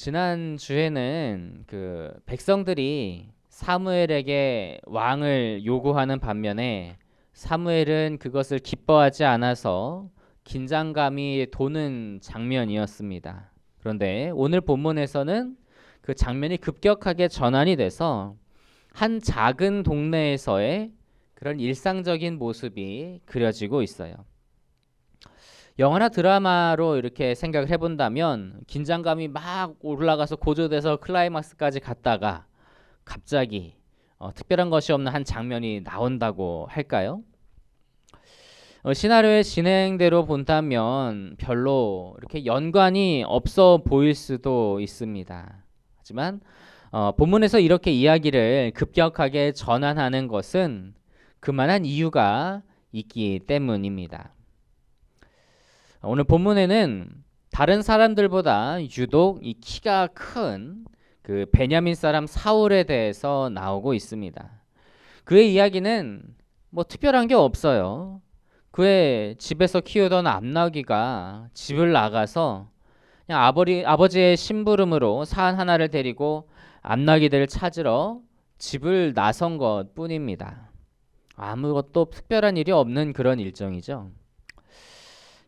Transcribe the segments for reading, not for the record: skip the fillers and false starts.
지난 주에는 그 백성들이 사무엘에게 왕을 요구하는 반면에 사무엘은 그것을 기뻐하지 않아서 긴장감이 도는 장면이었습니다. 그런데 오늘 본문에서는 그 장면이 급격하게 전환이 돼서 한 작은 동네에서의 그런 일상적인 모습이 그려지고 있어요. 영화나 드라마로 이렇게 생각을 해본다면 긴장감이 막 올라가서 고조돼서 클라이막스까지 갔다가 갑자기 특별한 것이 없는 한 장면이 나온다고 할까요? 시나리오의 진행대로 본다면 별로 이렇게 연관이 없어 보일 수도 있습니다. 하지만 본문에서 이렇게 이야기를 급격하게 전환하는 것은 그만한 이유가 있기 때문입니다. 오늘 본문에는 다른 사람들보다 유독 이 키가 큰 그 베냐민 사람 사울에 대해서 나오고 있습니다. 그의 이야기는 뭐 특별한 게 없어요. 그의 집에서 키우던 암나귀가 집을 나가서 그냥 아버지의 심부름으로 산 하나를 데리고 암나귀들을 찾으러 집을 나선 것 뿐입니다. 아무것도 특별한 일이 없는 그런 일정이죠.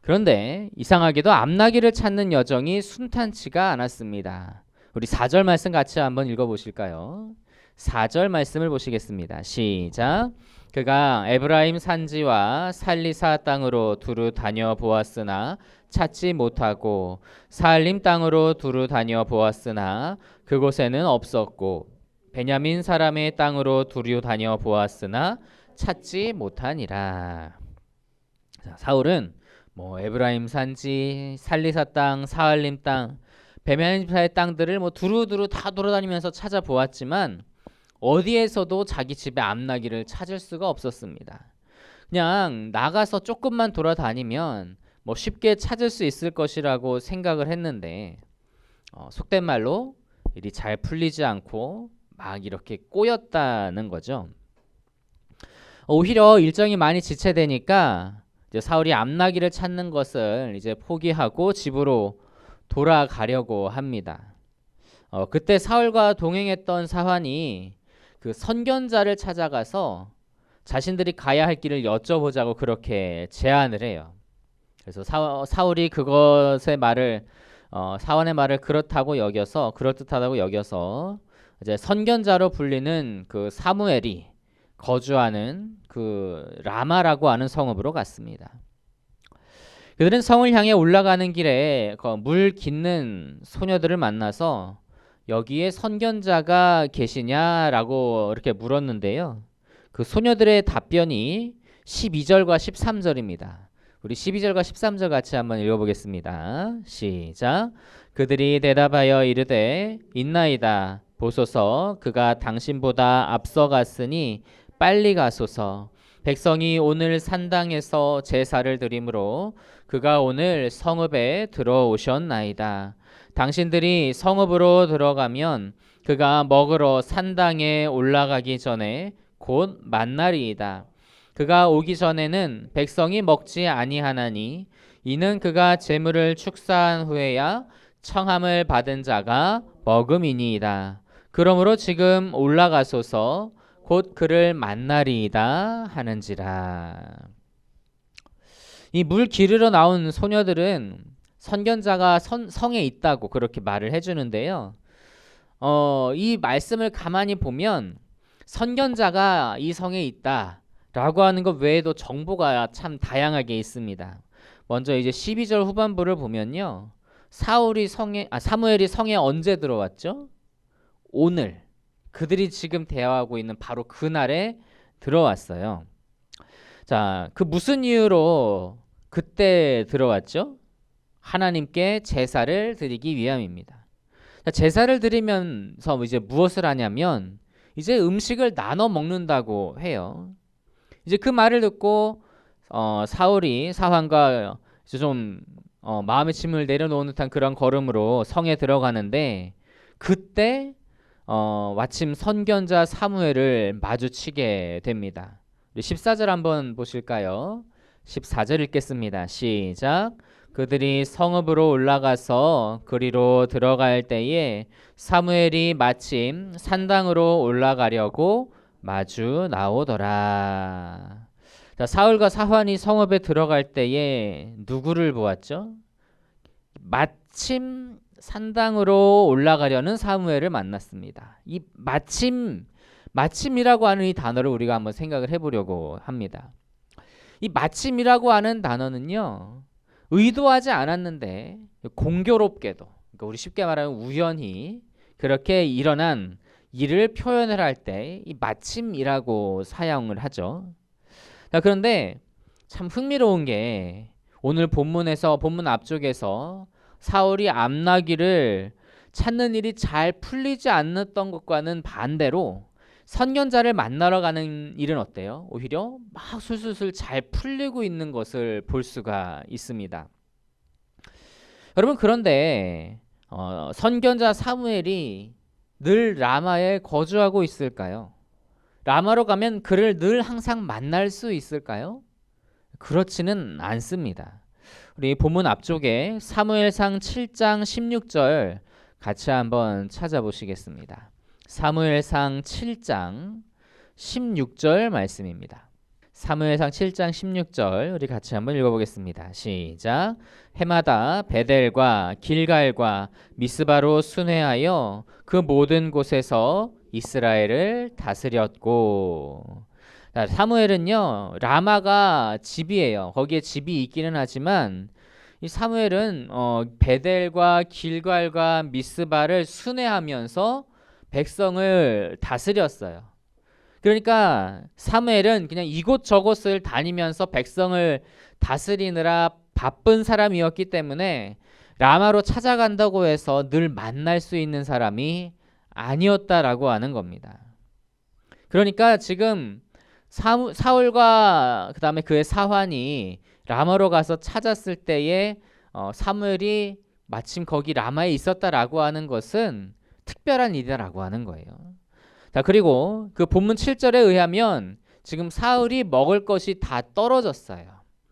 그런데 이상하게도 암나귀를 찾는 여정이 순탄치가 않았습니다. 우리 4절 말씀 같이 한번 읽어보실까요? 4절 말씀을 보시겠습니다. 시작. 그가 에브라임 산지와 살리사 땅으로 두루 다녀보았으나 찾지 못하고 사알림 땅으로 두루 다녀보았으나 그곳에는 없었고 베냐민 사람의 땅으로 두루 다녀보았으나 찾지 못하니라. 자, 사울은 뭐 에브라임 산지, 살리사 땅, 사알림 땅, 베냐민의 땅들을 뭐 두루두루 다 돌아다니면서 찾아보았지만 어디에서도 자기 집의 암나귀를 찾을 수가 없었습니다. 그냥 나가서 조금만 돌아다니면 뭐 쉽게 찾을 수 있을 것이라고 생각을 했는데 속된 말로 일이 잘 풀리지 않고 막 이렇게 꼬였다는 거죠. 오히려 일정이 많이 지체되니까 이제 사울이 암나귀를 찾는 것을 이제 포기하고 집으로 돌아가려고 합니다. 그때 사울과 동행했던 사환이 그 선견자를 찾아가서 자신들이 가야 할 길을 여쭤보자고 그렇게 제안을 해요. 그래서 사울이 그것의 말을 사환의 말을 그렇다고 여겨서 이제 선견자로 불리는 그 사무엘이 거주하는 그 라마라고 하는 성읍으로 갔습니다. 그들은 성을 향해 올라가는 길에 물 깃는 소녀들을 만나서 여기에 선견자가 계시냐라고 이렇게 물었는데요. 그 소녀들의 답변이 12절과 13절입니다. 우리 12절과 13절 같이 한번 읽어보겠습니다. 시작. 그들이 대답하여 이르되 있나이다. 보소서 그가 당신보다 앞서갔으니 빨리 가소서. 백성이 오늘 산당에서 제사를 드리므로 그가 오늘 성읍에 들어오셨나이다. 당신들이 성읍으로 들어가면 그가 먹으러 산당에 올라가기 전에 곧 만날이이다. 그가 오기 전에는 백성이 먹지 아니하나니 이는 그가 제물을 축사한 후에야 청함을 받은 자가 먹음이니이다. 그러므로 지금 올라가소서 곧 그를 만나리이다 하는지라. 이 물 기르러 나온 소녀들은 선견자가 성에 있다고 그렇게 말을 해주는데요. 이 말씀을 가만히 보면 선견자가 이 성에 있다라고 하는 것 외에도 정보가 참 다양하게 있습니다. 먼저 이제 12절 후반부를 보면요. 사무엘이 성에 언제 들어왔죠? 오늘. 그들이 지금 대화하고 있는 바로 그날에 들어왔어요. 자, 그 무슨 이유로 그때 들어왔죠? 하나님께 제사를 드리기 위함입니다. 자, 제사를 드리면서 이제 무엇을 하냐면 이제 음식을 나눠 먹는다고 해요. 이제 그 말을 듣고 사울이 사환과 이제 좀 마음의 짐을 내려놓은 듯한 그런 걸음으로 성에 들어가는데 그때 마침 선견자 사무엘을 마주치게 됩니다. 14절 한번 보실까요? 14절 읽겠습니다. 시작. 그들이 성읍으로 올라가서 그리로 들어갈 때에 사무엘이 마침 산당으로 올라가려고 마주 나오더라. 자, 사울과 사환이 성읍에 들어갈 때에 누구를 보았죠? 마침 산당으로 올라가려는 사무엘을 만났습니다. 이 마침이라고 하는 이 단어를 우리가 한번 생각을 해보려고 합니다. 이 마침이라고 하는 단어는요, 의도하지 않았는데 공교롭게도, 그러니까 우리 쉽게 말하면 우연히 그렇게 일어난 일을 표현을 할 때 이 마침이라고 사용을 하죠. 자, 그런데 참 흥미로운 게 오늘 본문 앞쪽에서 사울이 암나귀를 찾는 일이 잘 풀리지 않았던 것과는 반대로 선견자를 만나러 가는 일은 어때요? 오히려 막 술술술 잘 풀리고 있는 것을 볼 수가 있습니다. 여러분, 그런데 선견자 사무엘이 늘 라마에 거주하고 있을까요? 라마로 가면 그를 늘 항상 만날 수 있을까요? 그렇지는 않습니다. 우리 본문 앞쪽에 사무엘상 7장 16절 같이 한번 찾아보시겠습니다. 사무엘상 7장 16절 말씀입니다. 사무엘상 7장 16절 우리 같이 한번 읽어보겠습니다. 시작. 해마다 베델과 길갈과 미스바로 순회하여 그 모든 곳에서 이스라엘을 다스렸고. 자, 사무엘은요, 라마가 집이에요. 거기에 집이 있기는 하지만 이 사무엘은 베델과 길갈과 미스바를 순회하면서 백성을 다스렸어요. 그러니까 사무엘은 그냥 이곳저곳을 다니면서 백성을 다스리느라 바쁜 사람이었기 때문에 라마로 찾아간다고 해서 늘 만날 수 있는 사람이 아니었다라고 하는 겁니다. 그러니까 지금 사울과 그다음에 그의 사환이 라마로 가서 찾았을 때에 사무엘이 마침 거기 라마에 있었다라고 하는 것은 특별한 일이라고 하는 거예요. 자, 그리고 그 본문 7절에 의하면 지금 사울이 먹을 것이 다 떨어졌어요.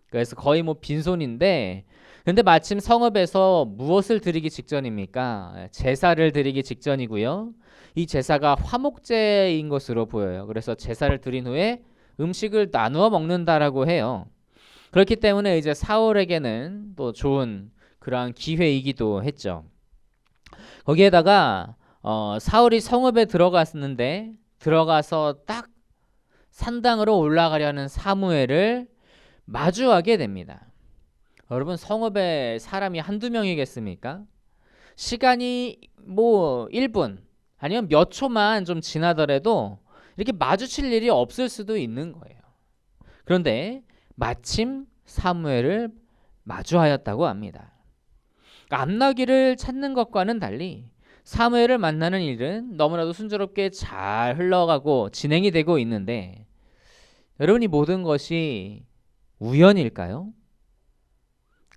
그래서 거의 뭐 빈손인데, 근데 마침 성읍에서 무엇을 드리기 직전입니까? 제사를 드리기 직전이고요. 이 제사가 화목제인 것으로 보여요. 그래서 제사를 드린 후에 음식을 나누어 먹는다라고 해요. 그렇기 때문에 이제 사울에게는 또 좋은 그러한 기회이기도 했죠. 거기에다가 사울이 성읍에 들어갔는데 들어가서 딱 산당으로 올라가려는 사무엘을 마주하게 됩니다. 여러분, 성읍에 사람이 한두 명이겠습니까? 시간이 뭐 1분 아니면 몇 초만 좀 지나더라도 이렇게 마주칠 일이 없을 수도 있는 거예요. 그런데 마침 사무엘을 마주하였다고 합니다. 암나귀를 찾는 것과는 달리 사무엘을 만나는 일은 너무나도 순조롭게 잘 흘러가고 진행이 되고 있는데, 여러분, 이 모든 것이 우연일까요?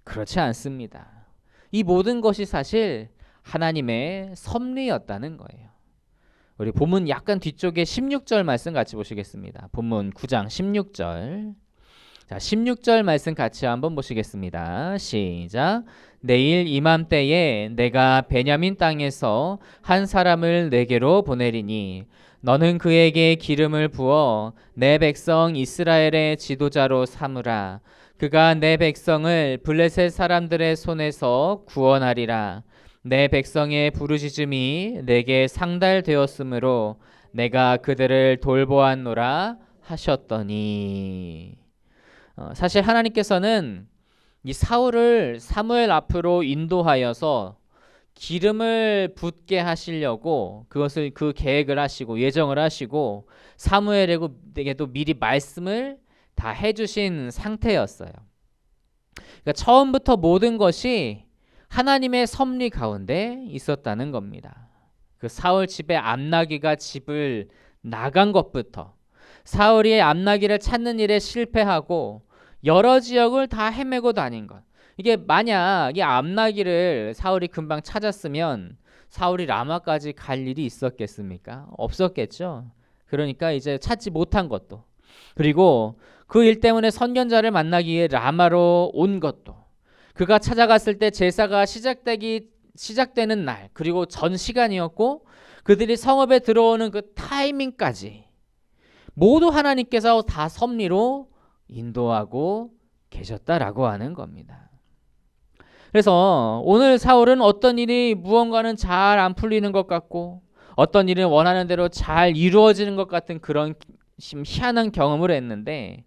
그렇지 않습니다. 이 모든 것이 사실 하나님의 섭리였다는 거예요. 우리 본문 약간 뒤쪽에 16절 말씀 같이 보시겠습니다. 본문 9장 16절. 자, 16절 말씀 같이 한번 보시겠습니다. 시작. 내일 이맘때에 내가 베냐민 땅에서 한 사람을 내게로 보내리니 너는 그에게 기름을 부어 내 백성 이스라엘의 지도자로 삼으라. 그가 내 백성을 블레셋 사람들의 손에서 구원하리라. 내 백성의 부르짖음이 내게 상달되었으므로 내가 그들을 돌보았노라 하셨더니. 사실 하나님께서는 이 사울을 사무엘 앞으로 인도하여서 기름을 붓게 하시려고 그 계획을 하시고 예정을 하시고 사무엘에게도 미리 말씀을 다 해주신 상태였어요. 그러니까 처음부터 모든 것이 하나님의 섭리 가운데 있었다는 겁니다. 그 사울 집에 암나귀가 집을 나간 것부터 사울이 암나귀를 찾는 일에 실패하고 여러 지역을 다 헤매고 다닌 것. 이게 만약 이 암나귀를 사울이 금방 찾았으면 사울이 라마까지 갈 일이 있었겠습니까? 없었겠죠. 그러니까 이제 찾지 못한 것도, 그리고 그 일 때문에 선견자를 만나기 위해 라마로 온 것도, 그가 찾아갔을 때 제사가 시작되는 날, 그리고 전 시간이었고 그들이 성읍에 들어오는 그 타이밍까지 모두 하나님께서 다 섭리로 인도하고 계셨다라고 하는 겁니다. 그래서 오늘 사울은 어떤 일이 무언가는 잘 안 풀리는 것 같고 어떤 일은 원하는 대로 잘 이루어지는 것 같은 그런 희한한 경험을 했는데,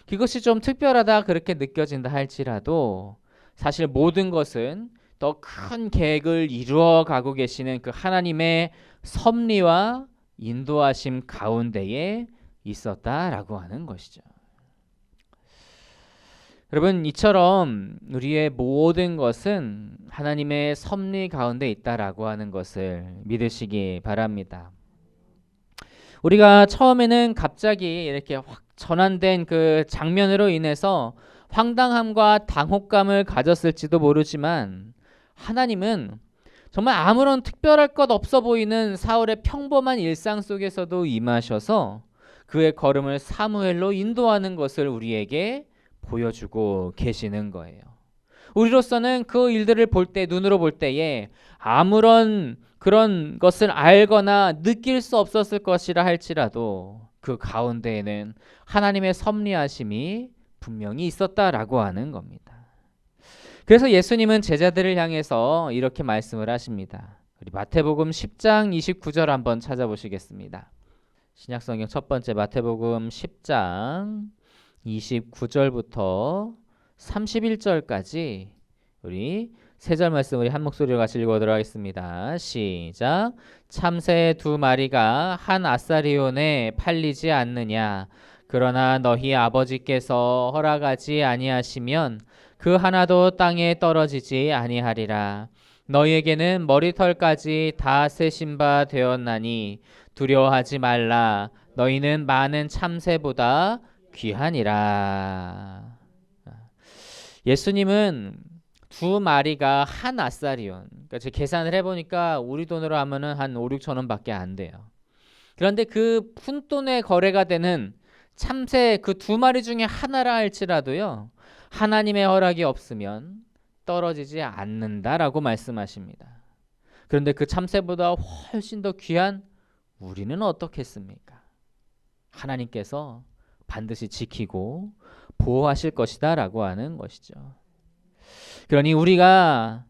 그것이 좀 특별하다 그렇게 느껴진다 할지라도 사실 모든 것은 더 큰 계획을 이루어 가고 계시는 그 하나님의 섭리와 인도하심 가운데에 있었다라고 하는 것이죠. 여러분, 이처럼 우리의 모든 것은 하나님의 섭리 가운데 있다라고 하는 것을 믿으시기 바랍니다. 우리가 처음에는 갑자기 이렇게 확 전환된 그 장면으로 인해서 황당함과 당혹감을 가졌을지도 모르지만, 하나님은 정말 아무런 특별할 것 없어 보이는 사울의 평범한 일상 속에서도 임하셔서 그의 걸음을 사무엘로 인도하는 것을 우리에게 보여주고 계시는 거예요. 우리로서는 그 일들을 볼 때, 눈으로 볼 때에 아무런 그런 것을 알거나 느낄 수 없었을 것이라 할지라도 그 가운데에는 하나님의 섭리하심이 분명히 있었다라고 하는 겁니다. 그래서 예수님은 제자들을 향해서 이렇게 말씀을 하십니다. 우리 마태복음 10장 29절 한번 찾아보시겠습니다. 신약성경 첫 번째 마태복음 10장 29절부터 31절까지 우리 세 절 말씀 우리 한 목소리로 같이 읽어보도록 하겠습니다. 시작. 참새 두 마리가 한 아사리온에 팔리지 않느냐? 그러나 너희 아버지께서 허락하지 아니하시면 그 하나도 땅에 떨어지지 아니하리라. 너희에게는 머리털까지 다 세신 바 되었나니 두려워하지 말라. 너희는 많은 참새보다 귀하니라. 예수님은 두 마리가 한 아사리온, 그러니까 제 계산을 해보니까 우리 돈으로 하면은 한 5, 6천 원밖에 안 돼요. 그런데 그 푼돈의 거래가 되는 참새 그 두 마리 중에 하나라 할지라도요, 하나님의 허락이 없으면 떨어지지 않는다라고 말씀하십니다. 그런데 그 참새보다 훨씬 더 귀한 우리는 어떻겠습니까? 하나님께서 반드시 지키고 보호하실 것이다 라고 하는 것이죠. 그러니 우리가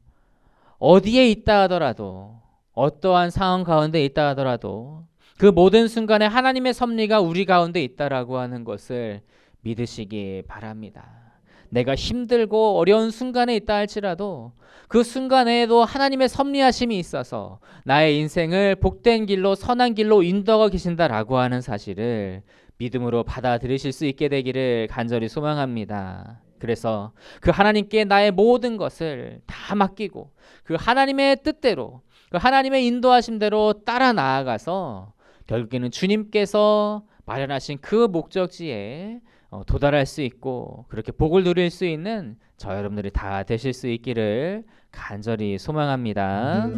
어디에 있다 하더라도, 어떠한 상황 가운데 있다 하더라도 그 모든 순간에 하나님의 섭리가 우리 가운데 있다라고 하는 것을 믿으시기 바랍니다. 내가 힘들고 어려운 순간에 있다 할지라도 그 순간에도 하나님의 섭리하심이 있어서 나의 인생을 복된 길로, 선한 길로 인도하고 계신다라고 하는 사실을 믿음으로 받아들이실 수 있게 되기를 간절히 소망합니다. 그래서 그 하나님께 나의 모든 것을 다 맡기고 그 하나님의 뜻대로, 그 하나님의 인도하심대로 따라 나아가서 결국에는 주님께서 마련하신 그 목적지에 도달할 수 있고 그렇게 복을 누릴 수 있는 저 여러분들이 다 되실 수 있기를 간절히 소망합니다.